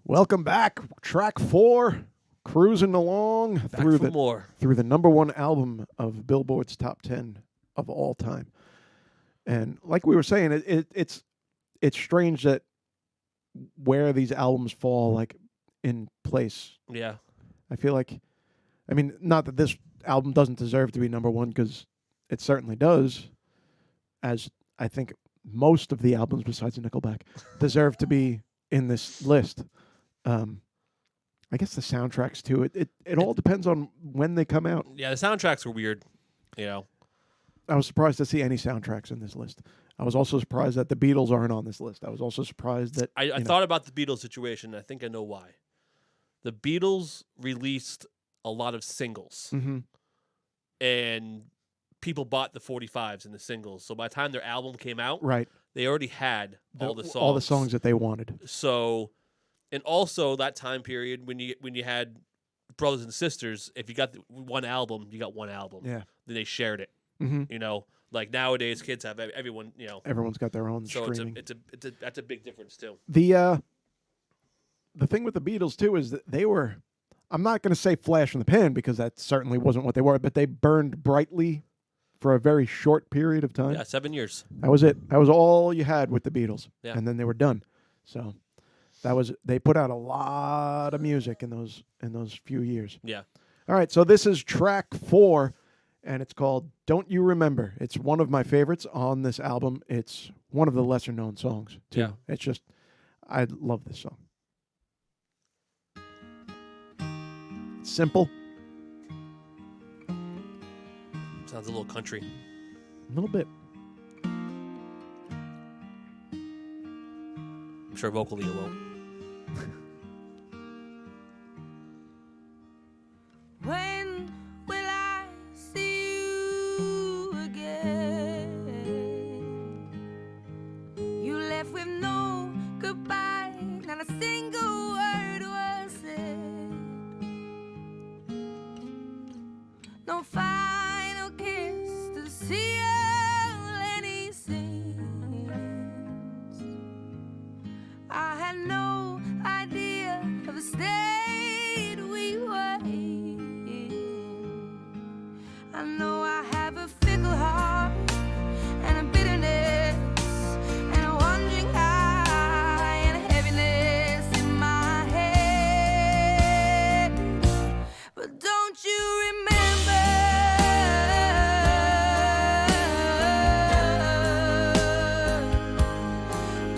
Welcome back. Track 4, cruising along Back for more. through the number 1 album of Billboard's top 10 of all time. And like we were saying, it's strange that where these albums fall like in place. Yeah. I feel like, I mean, not that this album doesn't deserve to be number 1, because it certainly does, as I think most of the albums besides Nickelback deserve to be in this list. I guess the soundtracks too. It all depends on when they come out. Yeah, the soundtracks were weird. You know. I was surprised to see any soundtracks in this list. I was also surprised that the Beatles aren't on this list. I was also surprised that I thought about the Beatles situation. I think I know why. The Beatles released a lot of singles, and people bought the 45s and the singles. So by the time their album came out, right, they already had all the songs that they wanted. So, and also that time period when you had brothers and sisters, if you got one album, you got one album. Yeah. Then they shared it. Mm-hmm. You know, like nowadays, kids have everyone. You know, everyone's got their own so streaming. that's a big difference too. The thing with the Beatles too is that they were, I'm not going to say flash in the pan because that certainly wasn't what they were, but they burned brightly for a very short period of time. Yeah, 7 years. That was it. That was all you had with the Beatles. Yeah. And then they were done. So they put out a lot of music in those few years. Yeah. All right, so this is track 4, and it's called Don't You Remember. It's one of my favorites on this album. It's one of the lesser known songs too. Yeah. It's just, I love this song. It's simple. Sounds a little country. A little bit. I'm sure vocally it won't. When will I see you again? You left with no goodbye, not a single word was said. No final kiss to seal any sins. I had no idea of the state we were in. I know I have a fickle heart and a bitterness and a wandering eye and a heaviness in my head. But don't you remember?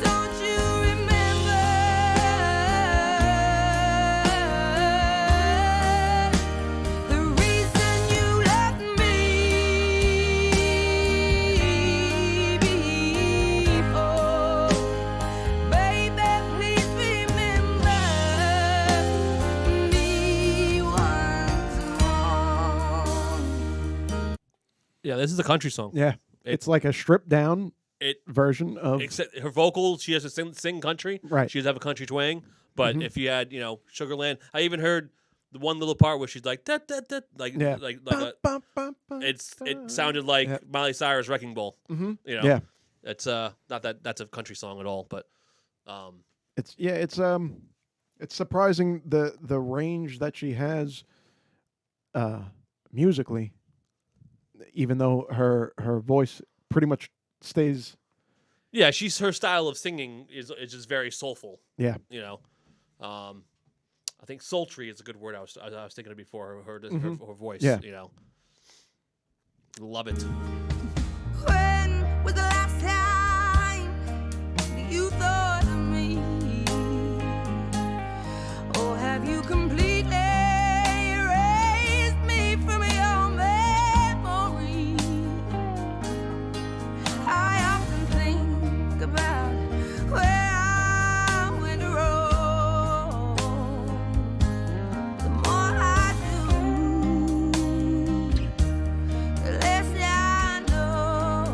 Don't you remember the reason you left me before? Baby, please remember me once more. Yeah, this is a country song. Yeah. It's like a stripped down version of. Except her vocals, she has to sing country. Right. She does have a country twang. But if you had, Sugarland, I even heard the one little part where she's like that, like Yeah. like Bum, bum, bum, bum, it bum. sounded like Yeah. Miley Cyrus Wrecking Ball. Mhm. Yeah. Yeah. It's not that's a country song at all, but It's surprising the range that she has musically, even though her voice pretty much stays. yeah, her style of singing is just very soulful. Yeah. I think sultry is a good word I was thinking of before. Her voice. Yeah. Love it. When was the last time you thought of me? Or have you completely erased me from your memory? I often think about where I went wrong. The more I do, the less I know.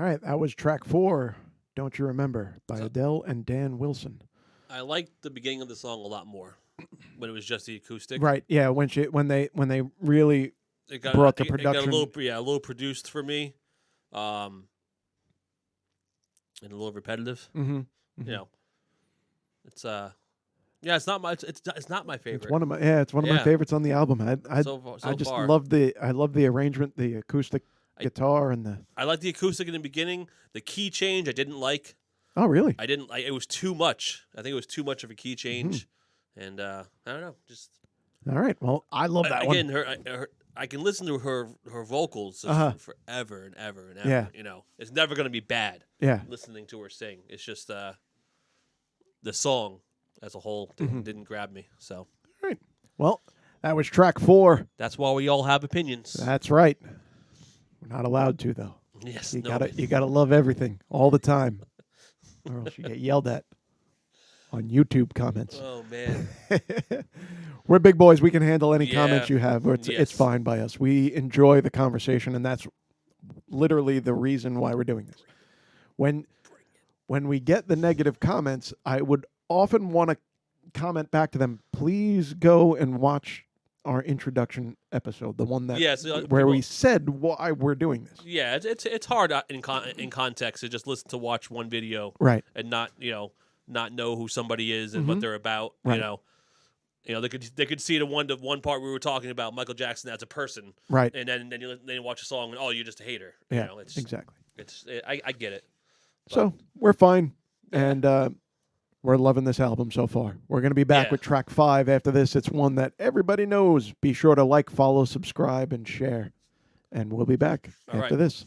right, that was track 4, Don't You Remember, by Adele and Dan Wilson. I liked the beginning of the song a lot more when it was just the acoustic. Right, yeah, when they really It got, brought the it got production. a little produced for me, and a little repetitive. Mm-hmm. You know, it's it's not my it's not my favorite. It's one of my favorites on the album. I just far. love the arrangement, the acoustic guitar, and the. I like the acoustic in the beginning. The key change I didn't like. Oh, really? I didn't like. It was too much. I think it was too much of a key change, and I don't know. Just all right. Well, I love that again. one. I can listen to her vocals forever and ever and ever. Yeah. You know, it's never going to be bad. Yeah. Listening to her sing, it's just the song as a whole didn't grab me. So, All right. Well, that was track 4. that's why we all have opinions. That's right. We're not allowed to though. Yes, You no. gotta love everything all the time, or else you get yelled at on YouTube comments. Oh man. We're big boys. We can handle any Yeah. comments you have. It's Yes. fine by us. We enjoy the conversation, and that's literally the reason why we're doing this. When we get the negative comments, I would often want to comment back to them. Please go and watch our introduction episode, the one that where we said why we're doing this. Yeah, it's hard in context to just listen to watch one video, Right. and not know who somebody is and what they're about. Right. You know, they could see the one part we were talking about Michael Jackson as a person, Right. and then you watch a song and you're just a hater. Yeah. You know, it's Exactly. I get it. So we're fine, and we're loving this album so far. We're going to be back Yeah. with track 5 after this. It's one that everybody knows. Be sure to like, follow, subscribe, and share. And we'll be back All after right. this.